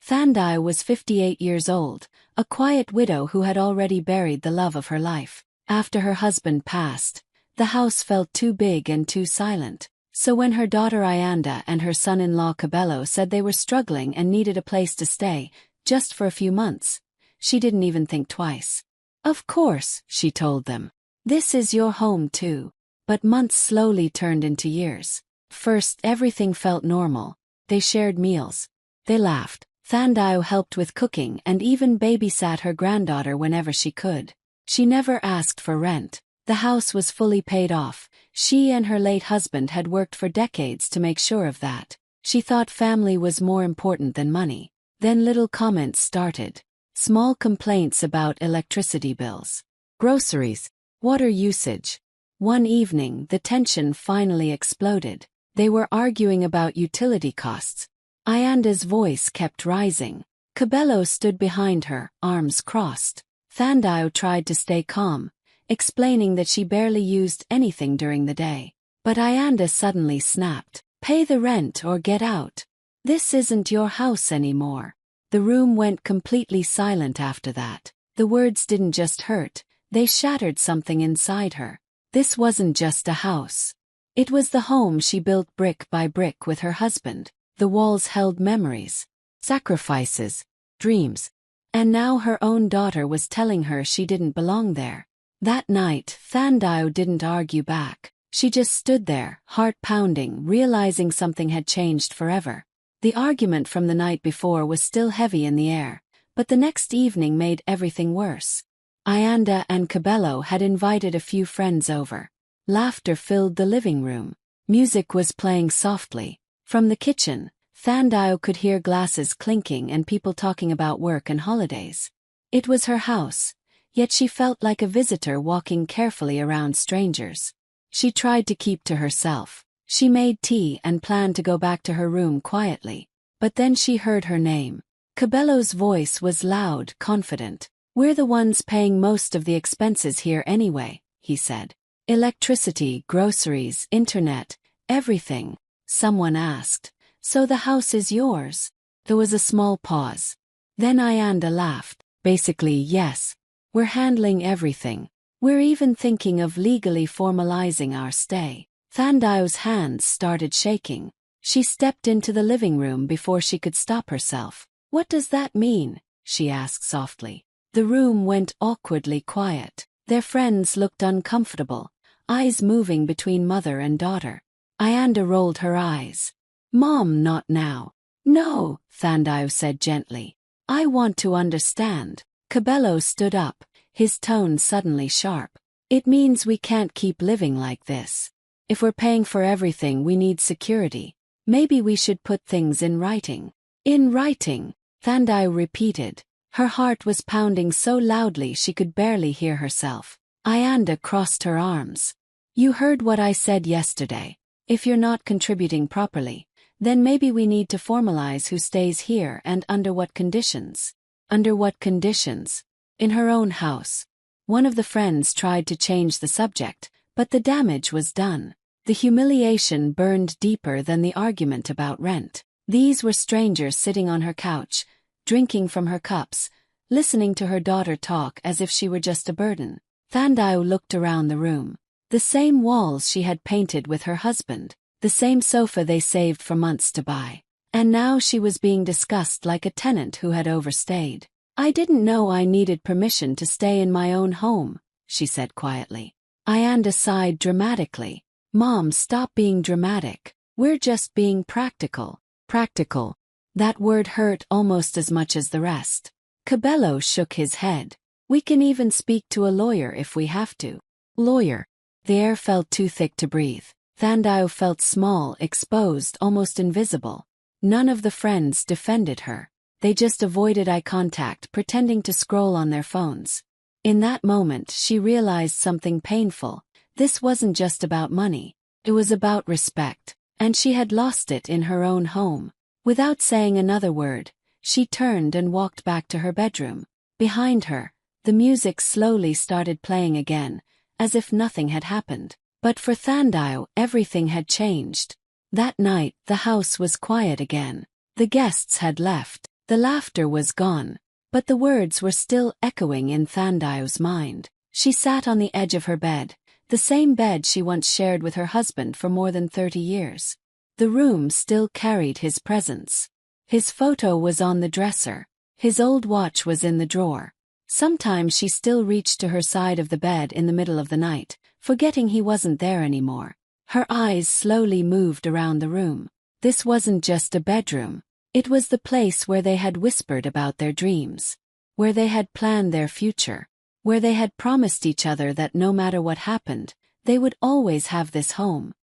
Thandai was 58 years old, a quiet widow who had already buried the love of her life. After her husband passed, the house felt too big and too silent. So when her daughter Ayanda and her son-in-law Cabello said they were struggling and needed a place to stay, just for a few months, she didn't even think twice. Of course, she told them. This is your home too. But months slowly turned into years. First, everything felt normal. They shared meals. They laughed. Thandai helped with cooking and even babysat her granddaughter whenever she could. She never asked for rent. The house was fully paid off. She and her late husband had worked for decades to make sure of that. She thought family was more important than money. Then little comments started. Small complaints about electricity bills, groceries, water usage. One evening, the tension finally exploded. They were arguing about utility costs. Ayanda's voice kept rising. Cabello stood behind her, arms crossed. Thandai tried to stay calm, explaining that she barely used anything during the day. But Ayanda suddenly snapped. Pay the rent or get out. This isn't your house anymore. The room went completely silent after that. The words didn't just hurt, they shattered something inside her. This wasn't just a house. It was the home she built brick by brick with her husband. The walls held memories, sacrifices, dreams. And now her own daughter was telling her she didn't belong there. That night, Thandai didn't argue back. She just stood there, heart pounding, realizing something had changed forever. The argument from the night before was still heavy in the air, but the next evening made everything worse. Ayanda and Cabello had invited a few friends over. Laughter filled the living room. Music was playing softly. From the kitchen, Thandai could hear glasses clinking and people talking about work and holidays. It was her house, yet she felt like a visitor walking carefully around strangers. She tried to keep to herself. She made tea and planned to go back to her room quietly. But then she heard her name. Cabello's voice was loud, confident. We're the ones paying most of the expenses here anyway, he said. Electricity, groceries, internet, everything. Someone asked. So the house is yours? There was a small pause. Then Ayanda laughed. Basically, yes. We're handling everything. We're even thinking of legally formalizing our stay. Thandai's hands started shaking. She stepped into the living room before she could stop herself. What does that mean? She asked softly. The room went awkwardly quiet. Their friends looked uncomfortable, eyes moving between mother and daughter. Ayanda rolled her eyes. Mom, not now. No, Thandai said gently. I want to understand. Cabello stood up, his tone suddenly sharp. It means we can't keep living like this. If we're paying for everything, we need security. Maybe we should put things in writing. In writing, Thandai repeated. Her heart was pounding so loudly she could barely hear herself. Ayanda crossed her arms. You heard what I said yesterday. If you're not contributing properly, then maybe we need to formalize who stays here and under what conditions. Under what conditions? In her own house. One of the friends tried to change the subject, but the damage was done. The humiliation burned deeper than the argument about rent. These were strangers sitting on her couch, drinking from her cups, listening to her daughter talk as if she were just a burden. Thandai looked around the room. The same walls she had painted with her husband, the same sofa they saved for months to buy. And now she was being discussed like a tenant who had overstayed. I didn't know I needed permission to stay in my own home, she said quietly. Ayanda sighed dramatically. Mom, stop being dramatic. We're just being practical. Practical. That word hurt almost as much as the rest. Cabello shook his head. We can even speak to a lawyer if we have to. Lawyer. The air felt too thick to breathe. Thandai felt small, exposed, almost invisible. None of the friends defended her. They just avoided eye contact, pretending to scroll on their phones. In that moment, she realized something painful. This wasn't just about money. It was about respect. And she had lost it in her own home. Without saying another word, she turned and walked back to her bedroom. Behind her, the music slowly started playing again, as if nothing had happened. But for Thandai, everything had changed. That night, the house was quiet again. The guests had left. The laughter was gone, but the words were still echoing in Thandai's mind. She sat on the edge of her bed, the same bed she once shared with her husband for more than 30 years. The room still carried his presence. His photo was on the dresser. His old watch was in the drawer. Sometimes she still reached to her side of the bed in the middle of the night, forgetting he wasn't there anymore. Her eyes slowly moved around the room. This wasn't just a bedroom. It was the place where they had whispered about their dreams, where they had planned their future, where they had promised each other that no matter what happened, they would always have this home.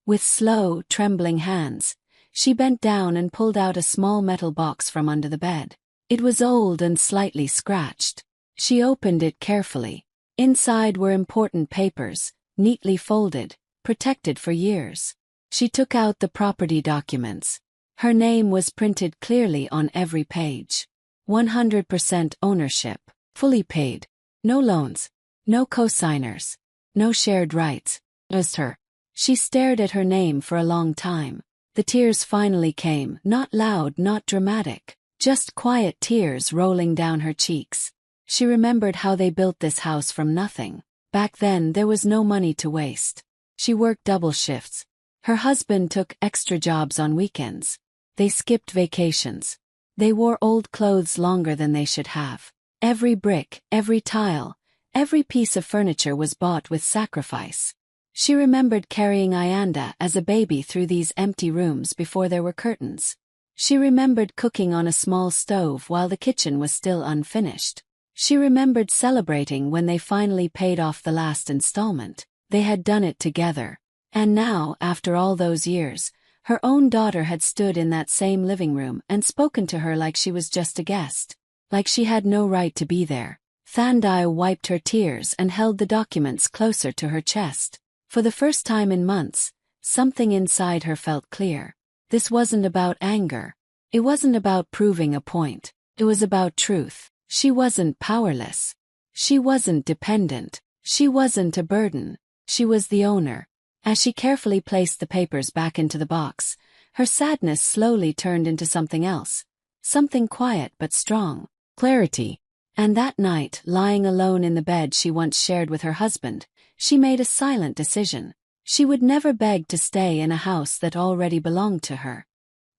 With slow, trembling hands, she bent down and pulled out a small metal box from under the bed. It was old and slightly scratched. She opened it carefully. Inside were important papers, neatly folded, protected for years. She took out the property documents. Her name was printed clearly on every page. 100% ownership, fully paid. No loans, no co-signers, no shared rights. Just her. She stared at her name for a long time. The tears finally came, not loud, not dramatic, just quiet tears rolling down her cheeks. She remembered how they built this house from nothing. Back then there was no money to waste. She worked double shifts. Her husband took extra jobs on weekends. They skipped vacations. They wore old clothes longer than they should have. Every brick, every tile, every piece of furniture was bought with sacrifice. She remembered carrying Ayanda as a baby through these empty rooms before there were curtains. She remembered cooking on a small stove while the kitchen was still unfinished. She remembered celebrating when they finally paid off the last installment. They had done it together. And now, after all those years, her own daughter had stood in that same living room and spoken to her like she was just a guest. Like she had no right to be there. Thandai wiped her tears and held the documents closer to her chest. For the first time in months, something inside her felt clear. This wasn't about anger. It wasn't about proving a point. It was about truth. She wasn't powerless. She wasn't dependent. She wasn't a burden. She was the owner. As she carefully placed the papers back into the box, her sadness slowly turned into something else. Something quiet but strong. Clarity. And that night, lying alone in the bed she once shared with her husband, she made a silent decision. She would never beg to stay in a house that already belonged to her.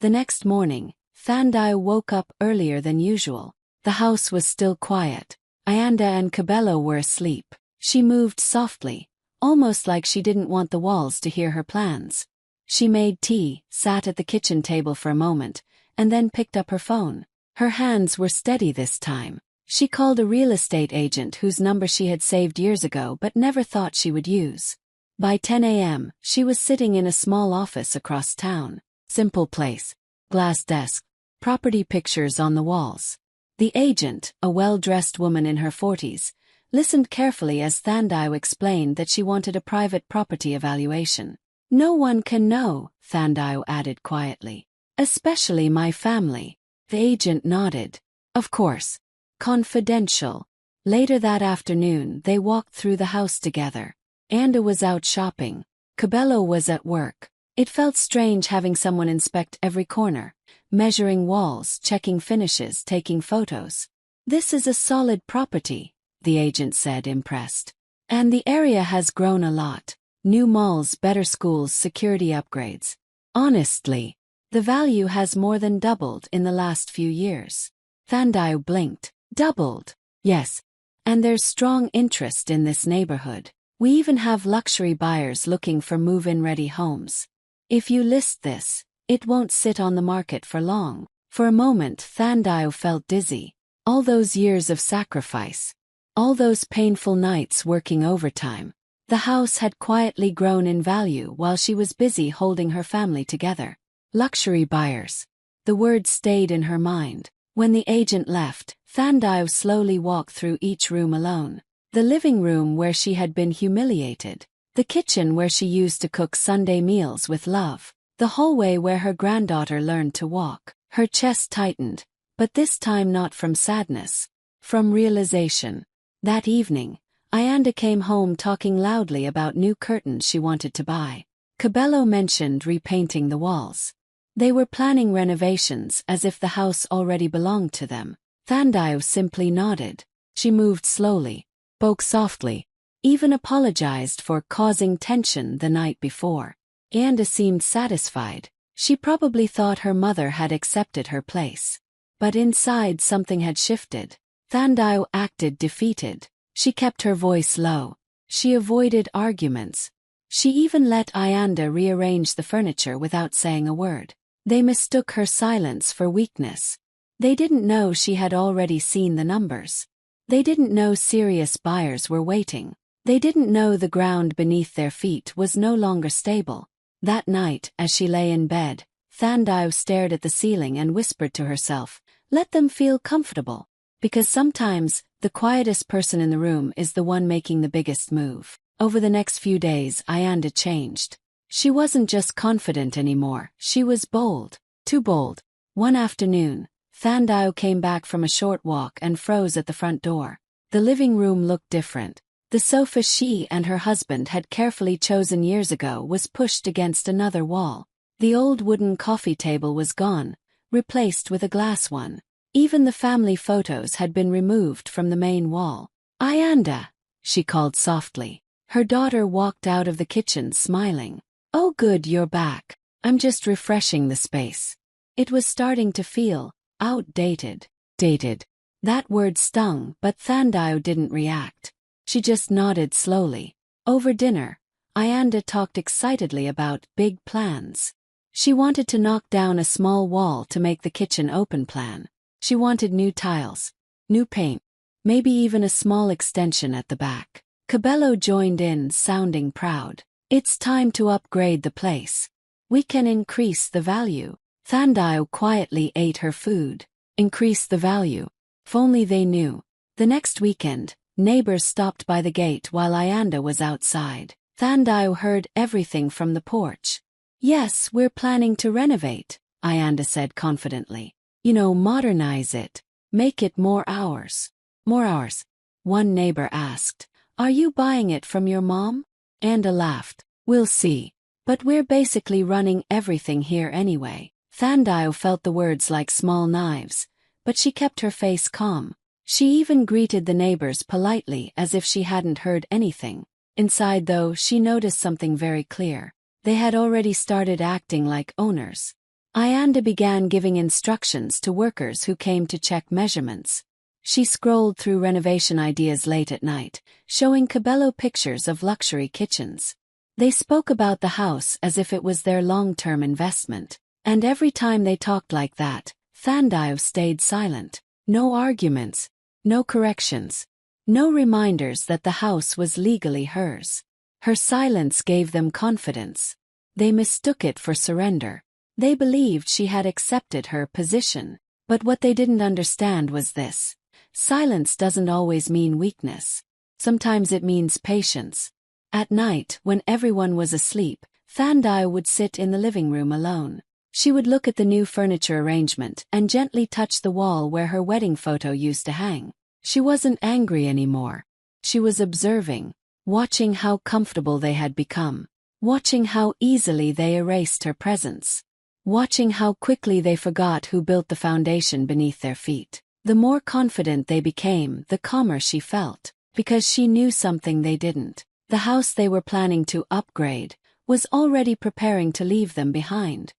The next morning, Thandai woke up earlier than usual. The house was still quiet. Ayanda and Cabello were asleep. She moved softly, almost like she didn't want the walls to hear her plans. She made tea, sat at the kitchen table for a moment, and then picked up her phone. Her hands were steady this time. She called a real estate agent whose number she had saved years ago but never thought she would use. By 10 a.m., she was sitting in a small office across town. Simple place. Glass desk. Property pictures on the walls. The agent, a well-dressed woman in her 40s, listened carefully as Thandai explained that she wanted a private property evaluation. "No one can know," Thandai added quietly. "Especially my family." The agent nodded. "Of course. Confidential." Later that afternoon, they walked through the house together. Anda was out shopping. Cabello was at work. It felt strange having someone inspect every corner, measuring walls, checking finishes, taking photos. "This is a solid property," the agent said, impressed. "And the area has grown a lot. New malls, better schools, security upgrades. Honestly, the value has more than doubled in the last few years." Thandai blinked. "Doubled?" "Yes. And there's strong interest in this neighborhood. We even have luxury buyers looking for move-in-ready homes. If you list this, it won't sit on the market for long." For a moment, Thandai felt dizzy. All those years of sacrifice. All those painful nights working overtime. The house had quietly grown in value while she was busy holding her family together. Luxury buyers. The word stayed in her mind. When the agent left, Thandai slowly walked through each room alone. The living room where she had been humiliated. The kitchen where she used to cook Sunday meals with love. The hallway where her granddaughter learned to walk. Her chest tightened, but this time not from sadness. From realization. That evening, Ayanda came home talking loudly about new curtains she wanted to buy. Cabello mentioned repainting the walls. They were planning renovations as if the house already belonged to them. Thandao simply nodded. She moved slowly, spoke softly, even apologized for causing tension the night before. Ayanda seemed satisfied. She probably thought her mother had accepted her place. But inside something had shifted. Thandao acted defeated. She kept her voice low. She avoided arguments. She even let Ayanda rearrange the furniture without saying a word. They mistook her silence for weakness. They didn't know she had already seen the numbers. They didn't know serious buyers were waiting. They didn't know the ground beneath their feet was no longer stable. That night, as she lay in bed, Thandao stared at the ceiling and whispered to herself, "Let them feel comfortable." Because sometimes, the quietest person in the room is the one making the biggest move. Over the next few days, Ayanda changed. She wasn't just confident anymore, she was bold. Too bold. One afternoon, Thandao came back from a short walk and froze at the front door. The living room looked different. The sofa she and her husband had carefully chosen years ago was pushed against another wall. The old wooden coffee table was gone, replaced with a glass one. Even the family photos had been removed from the main wall. "Ayanda," she called softly. Her daughter walked out of the kitchen smiling. "Oh good, you're back. I'm just refreshing the space." It was starting to feel outdated. Dated. That word stung, but Thandao didn't react. She just nodded slowly. Over dinner, Ayanda talked excitedly about big plans. She wanted to knock down a small wall to make the kitchen open plan. She wanted new tiles, new paint, maybe even a small extension at the back. Cabello joined in, sounding proud. "It's time to upgrade the place. We can increase the value." Thandao quietly ate her food. Increase the value. If only they knew. The next weekend, neighbors stopped by the gate while Ayanda was outside. Thandao heard everything from the porch. "Yes, we're planning to renovate," Ayanda said confidently. Modernize it. Make it more ours." "More ours?" one neighbor asked. "Are you buying it from your mom?" Ayanda laughed. "We'll see. But we're basically running everything here anyway." Thandao felt the words like small knives, but she kept her face calm. She even greeted the neighbors politely as if she hadn't heard anything. Inside though, she noticed something very clear. They had already started acting like owners. Ayanda began giving instructions to workers who came to check measurements. She scrolled through renovation ideas late at night, showing Cabello pictures of luxury kitchens. They spoke about the house as if it was their long-term investment. And every time they talked like that, Thandao stayed silent. No arguments. No corrections. No reminders that the house was legally hers. Her silence gave them confidence. They mistook it for surrender. They believed she had accepted her position. But what they didn't understand was this. Silence doesn't always mean weakness. Sometimes it means patience. At night, when everyone was asleep, Thandao would sit in the living room alone. She would look at the new furniture arrangement and gently touch the wall where her wedding photo used to hang. She wasn't angry anymore. She was observing, watching how comfortable they had become, watching how easily they erased her presence, watching how quickly they forgot who built the foundation beneath their feet. The more confident they became, the calmer she felt, because she knew something they didn't. The house they were planning to upgrade was already preparing to leave them behind.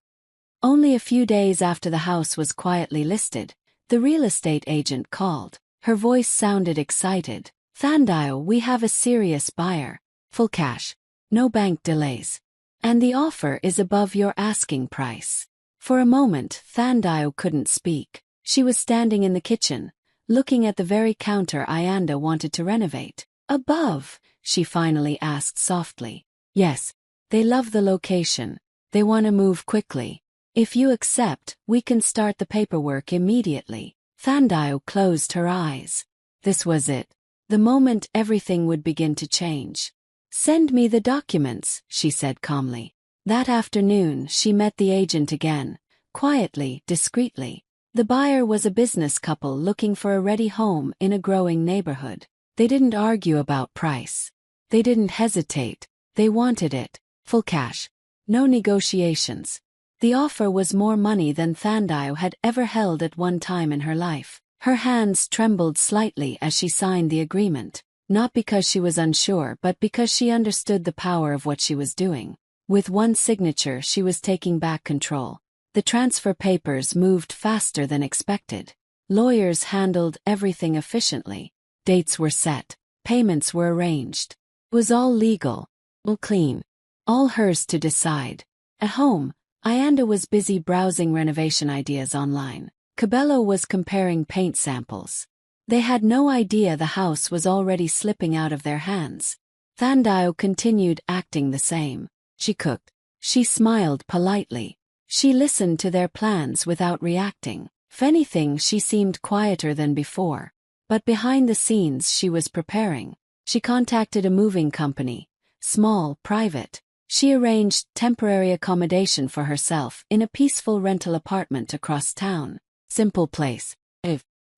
Only a few days after the house was quietly listed, the real estate agent called. Her voice sounded excited. "Thandao, we have a serious buyer. Full cash. No bank delays. And the offer is above your asking price." For a moment, Thandao couldn't speak. She was standing in the kitchen, looking at the very counter Ayanda wanted to renovate. "Above?" she finally asked softly. "Yes. They love the location. They want to move quickly. If you accept, we can start the paperwork immediately." Thandao closed her eyes. This was it. The moment everything would begin to change. "Send me the documents," she said calmly. That afternoon, she met the agent again, quietly, discreetly. The buyer was a business couple looking for a ready home in a growing neighborhood. They didn't argue about price. They didn't hesitate. They wanted it. Full cash. No negotiations. The offer was more money than Thandao had ever held at one time in her life. Her hands trembled slightly as she signed the agreement, not because she was unsure but because she understood the power of what she was doing. With one signature she was taking back control. The transfer papers moved faster than expected. Lawyers handled everything efficiently. Dates were set. Payments were arranged. It was all legal, all clean, all hers to decide. At home, Ayanda was busy browsing renovation ideas online. Cabello was comparing paint samples. They had no idea the house was already slipping out of their hands. Thandao continued acting the same. She cooked. She smiled politely. She listened to their plans without reacting. If anything, she seemed quieter than before. But behind the scenes she was preparing. She contacted a moving company. Small, private. She arranged temporary accommodation for herself in a peaceful rental apartment across town. Simple place.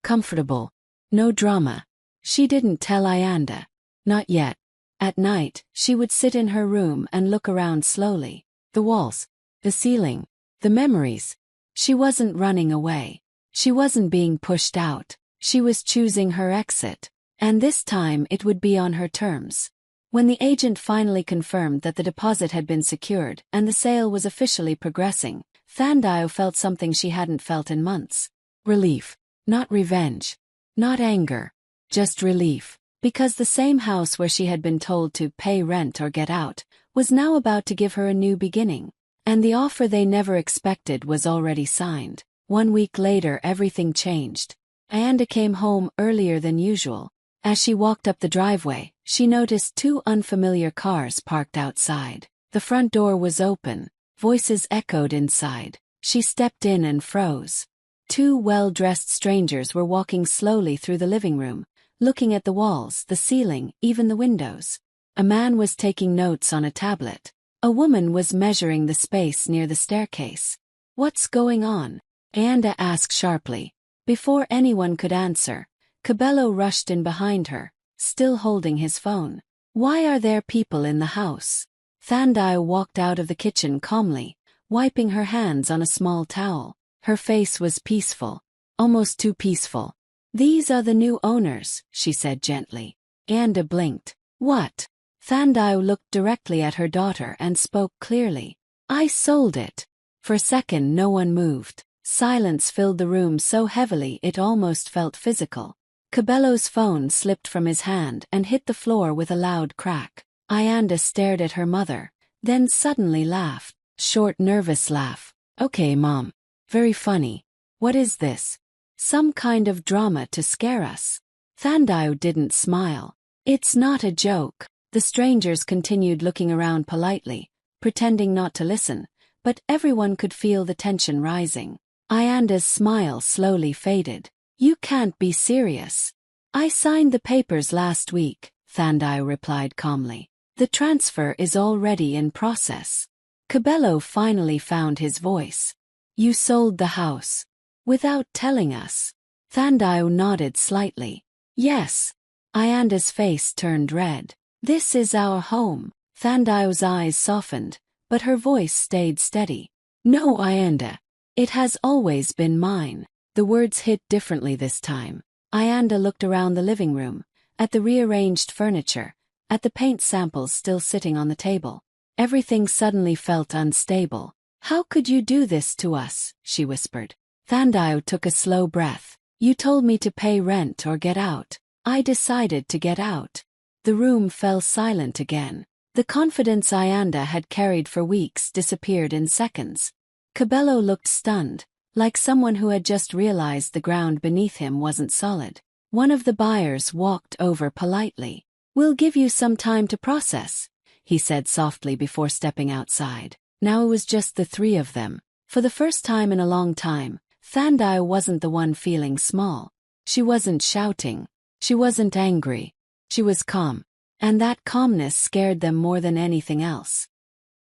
Comfortable. No drama. She didn't tell Ayanda. Not yet. At night, she would sit in her room and look around slowly. The walls. The ceiling. The memories. She wasn't running away. She wasn't being pushed out. She was choosing her exit. And this time it would be on her terms. When the agent finally confirmed that the deposit had been secured and the sale was officially progressing, Thandao felt something she hadn't felt in months. Relief. Not revenge. Not anger. Just relief. Because the same house where she had been told to pay rent or get out was now about to give her a new beginning. And the offer they never expected was already signed. 1 week later everything changed. Ayanda came home earlier than usual. As she walked up the driveway, she noticed 2 unfamiliar cars parked outside. The front door was open. Voices echoed inside. She stepped in and froze. 2 well-dressed strangers were walking slowly through the living room, looking at the walls, the ceiling, even the windows. A man was taking notes on a tablet. A woman was measuring the space near the staircase. "What's going on?" Ayanda asked sharply. Before anyone could answer, Cabello rushed in behind her, still holding his phone. "Why are there people in the house?" Thandao walked out of the kitchen calmly, wiping her hands on a small towel. Her face was peaceful, almost too peaceful. "These are the new owners," she said gently. Ayanda blinked. "What?" Thandao looked directly at her daughter and spoke clearly. "I sold it." For a second no one moved. Silence filled the room so heavily it almost felt physical. Cabello's phone slipped from his hand and hit the floor with a loud crack. Ayanda stared at her mother, then suddenly laughed. Short, nervous laugh. "Okay, Mom. Very funny. What is this? Some kind of drama to scare us?" Thandao didn't smile. "It's not a joke." The strangers continued looking around politely, pretending not to listen, but everyone could feel the tension rising. Ayanda's smile slowly faded. "You can't be serious." "I signed the papers last week," Thandao replied calmly. "The transfer is already in process." Cabello finally found his voice. "You sold the house. Without telling us?" Thandao nodded slightly. "Yes." Ayanda's face turned red. "This is our home." Thandao's eyes softened, but her voice stayed steady. "No, Ayanda. It has always been mine." The words hit differently this time. Ayanda looked around the living room, at the rearranged furniture, at the paint samples still sitting on the table. Everything suddenly felt unstable. "How could you do this to us?" she whispered. Thandao took a slow breath. "You told me to pay rent or get out. I decided to get out." The room fell silent again. The confidence Ayanda had carried for weeks disappeared in seconds. Cabello looked stunned, like someone who had just realized the ground beneath him wasn't solid. One of the buyers walked over politely. "We'll give you some time to process," he said softly before stepping outside. Now it was just the 3 of them. For the first time in a long time, Thandao wasn't the one feeling small. She wasn't shouting. She wasn't angry. She was calm. And that calmness scared them more than anything else.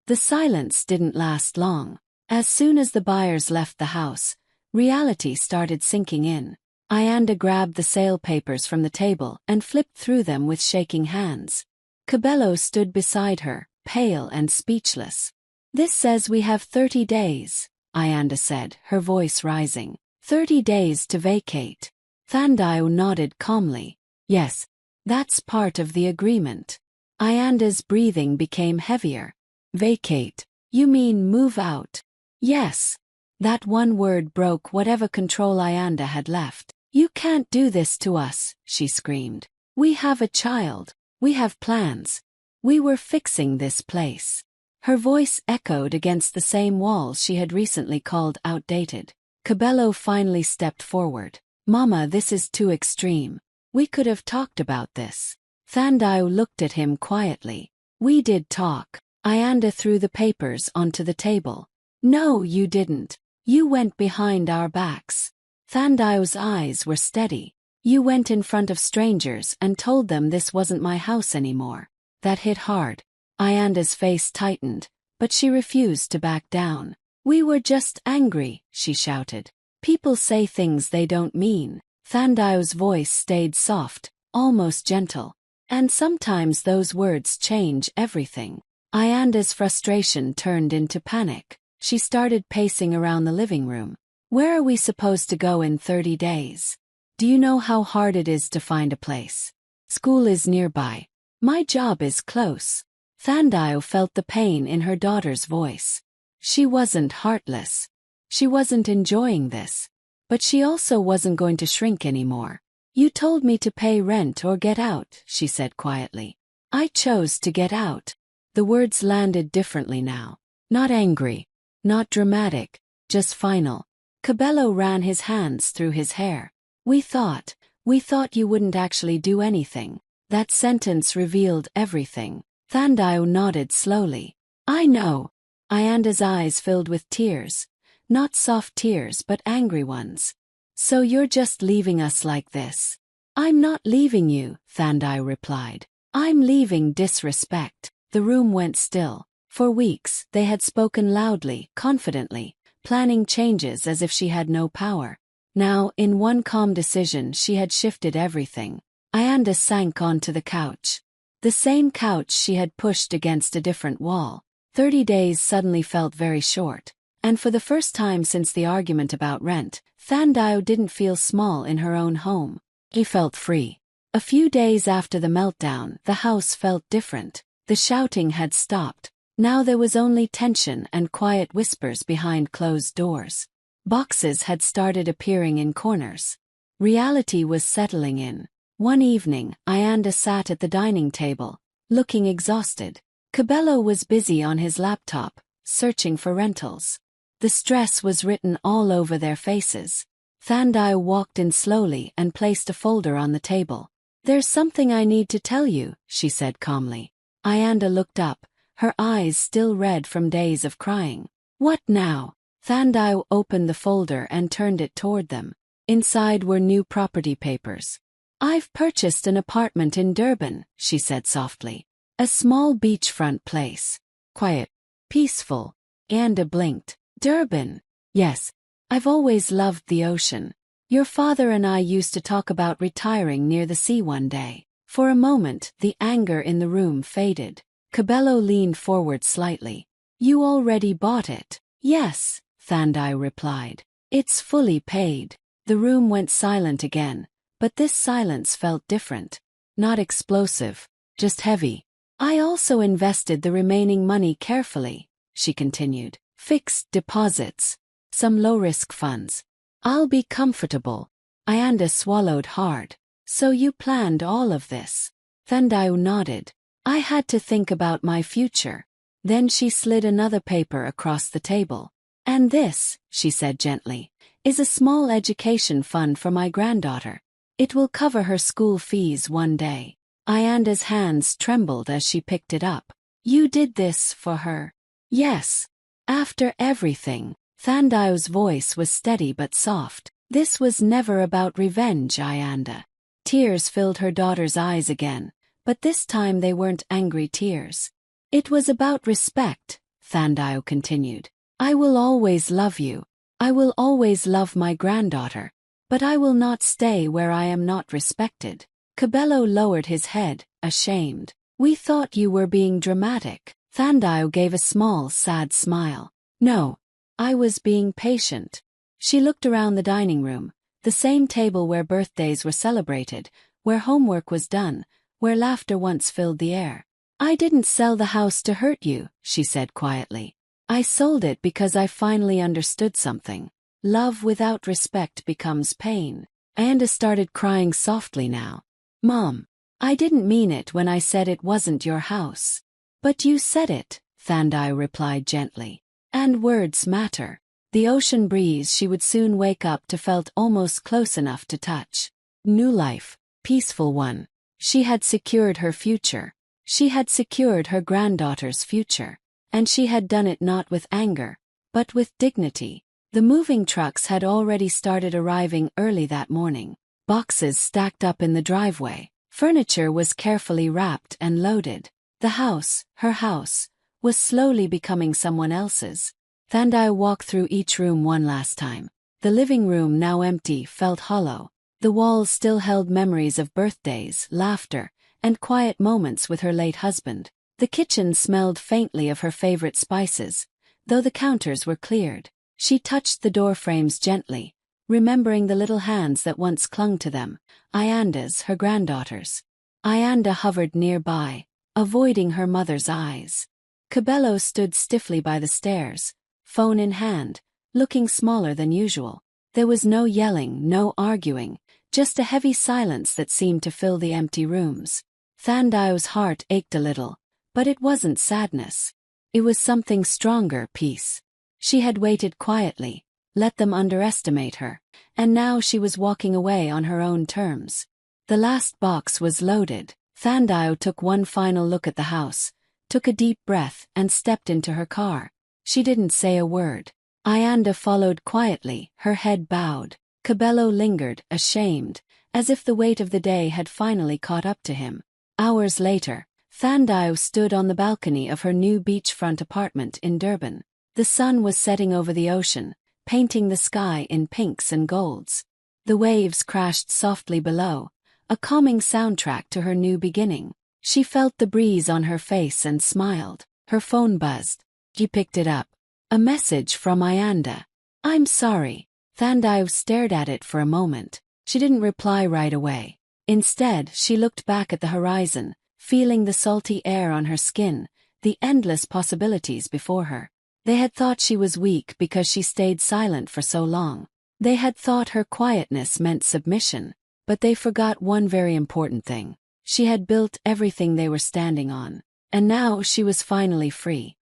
The silence didn't last long. As soon as the buyers left the house, reality started sinking in. Ayanda grabbed the sale papers from the table and flipped through them with shaking hands. Cabello stood beside her, pale and speechless. This says we have 30 days, Ayanda said, her voice rising. 30 days to vacate. Thandao nodded calmly. Yes, that's part of the agreement. Ayanda's breathing became heavier. Vacate. You mean move out? Yes. That one word broke whatever control Ayanda had left. You can't do this to us, she screamed. We have a child. We have plans. We were fixing this place. Her voice echoed against the same walls she had recently called outdated. Cabello finally stepped forward. Mama, this is too extreme. We could have talked about this. Thandao looked at him quietly. We did talk. Ayanda threw the papers onto the table. No, you didn't. You went behind our backs. Thandao's eyes were steady. You went in front of strangers and told them this wasn't my house anymore. That hit hard. Ayanda's face tightened, but she refused to back down. We were just angry, she shouted. People say things they don't mean. Thandao's voice stayed soft, almost gentle. And sometimes those words change everything. Ayanda's frustration turned into panic. She started pacing around the living room. Where are we supposed to go in 30 days? Do you know how hard it is to find a place? School is nearby. My job is close. Thandao felt the pain in her daughter's voice. She wasn't heartless. She wasn't enjoying this. But she also wasn't going to shrink anymore. You told me to pay rent or get out, she said quietly. I chose to get out. The words landed differently now. Not angry. Not dramatic. Just final. Cabello ran his hands through his hair. We thought you wouldn't actually do anything. That sentence revealed everything. Thandao nodded slowly. I know. Ayanda's eyes filled with tears. Not soft tears but angry ones. So you're just leaving us like this? I'm not leaving you, Thandao replied. I'm leaving disrespect. The room went still. For weeks, they had spoken loudly, confidently, planning changes as if she had no power. Now, in one calm decision, she had shifted everything. Ayanda sank onto the couch. The same couch she had pushed against a different wall. 30 days suddenly felt very short. And for the first time since the argument about rent, Thandao didn't feel small in her own home. He felt free. A few days after the meltdown, the house felt different. The shouting had stopped. Now there was only tension and quiet whispers behind closed doors. Boxes had started appearing in corners. Reality was settling in. One evening, Ayanda sat at the dining table, looking exhausted. Cabello was busy on his laptop, searching for rentals. The stress was written all over their faces. Thandao walked in slowly and placed a folder on the table. There's something I need to tell you, she said calmly. Ayanda looked up, her eyes still red from days of crying. What now? Thandao opened the folder and turned it toward them. Inside were new property papers. I've purchased an apartment in Durban, she said softly. A small beachfront place. Quiet. Peaceful. Ayanda blinked. Durban. Yes. I've always loved the ocean. Your father and I used to talk about retiring near the sea one day. For a moment, the anger in the room faded. Cabello leaned forward slightly. You already bought it? Yes, Thandai replied. It's fully paid. The room went silent again, but this silence felt different. Not explosive, just heavy. I also invested the remaining money carefully, she continued. Fixed deposits. Some low-risk funds. I'll be comfortable. Ayanda swallowed hard. So you planned all of this? Thandai nodded. I had to think about my future. Then she slid another paper across the table. And this, she said gently, is a small education fund for my granddaughter. It will cover her school fees one day. Ayanda's hands trembled as she picked it up. You did this for her? Yes. After everything. Thandai's voice was steady but soft. This was never about revenge, Ayanda. Tears filled her daughter's eyes again, but this time they weren't angry tears. It was about respect, Thandai continued. I will always love you. I will always love my granddaughter. But I will not stay where I am not respected. Cabello lowered his head, ashamed. We thought you were being dramatic, Thandao gave a small, sad smile. No. I was being patient. She looked around the dining room, the same table where birthdays were celebrated, where homework was done, where laughter once filled the air. I didn't sell the house to hurt you, she said quietly. I sold it because I finally understood something. Love without respect becomes pain. Ayanda started crying softly now. Mom, I didn't mean it when I said it wasn't your house. But you said it, Thandai replied gently. And words matter. The ocean breeze she would soon wake up to felt almost close enough to touch. New life, peaceful one. She had secured her future. She had secured her granddaughter's future. And she had done it not with anger, but with dignity. The moving trucks had already started arriving early that morning. Boxes stacked up in the driveway. Furniture was carefully wrapped and loaded. The house, her house, was slowly becoming someone else's. Thandai walked through each room one last time. The living room, now empty, felt hollow. The walls still held memories of birthdays, laughter, and quiet moments with her late husband. The kitchen smelled faintly of her favorite spices, though the counters were cleared. She touched the door frames gently, remembering the little hands that once clung to them, Ayanda's, her granddaughter's. Ayanda hovered nearby, avoiding her mother's eyes. Cabello stood stiffly by the stairs, phone in hand, looking smaller than usual. There was no yelling, no arguing, just a heavy silence that seemed to fill the empty rooms. Thandai's heart ached a little, but it wasn't sadness. It was something stronger, peace. She had waited quietly, let them underestimate her, and now she was walking away on her own terms. The last box was loaded. Thandai took one final look at the house, took a deep breath and stepped into her car. She didn't say a word. Ayanda followed quietly, her head bowed. Cabello lingered, ashamed, as if the weight of the day had finally caught up to him. Hours later, Thandai stood on the balcony of her new beachfront apartment in Durban. The sun was setting over the ocean, painting the sky in pinks and golds. The waves crashed softly below, a calming soundtrack to her new beginning. She felt the breeze on her face and smiled. Her phone buzzed. She picked it up. A message from Ayanda. I'm sorry. Thandai stared at it for a moment. She didn't reply right away. Instead, she looked back at the horizon, feeling the salty air on her skin, the endless possibilities before her. They had thought she was weak because she stayed silent for so long. They had thought her quietness meant submission, but they forgot one very important thing. She had built everything they were standing on, and now she was finally free.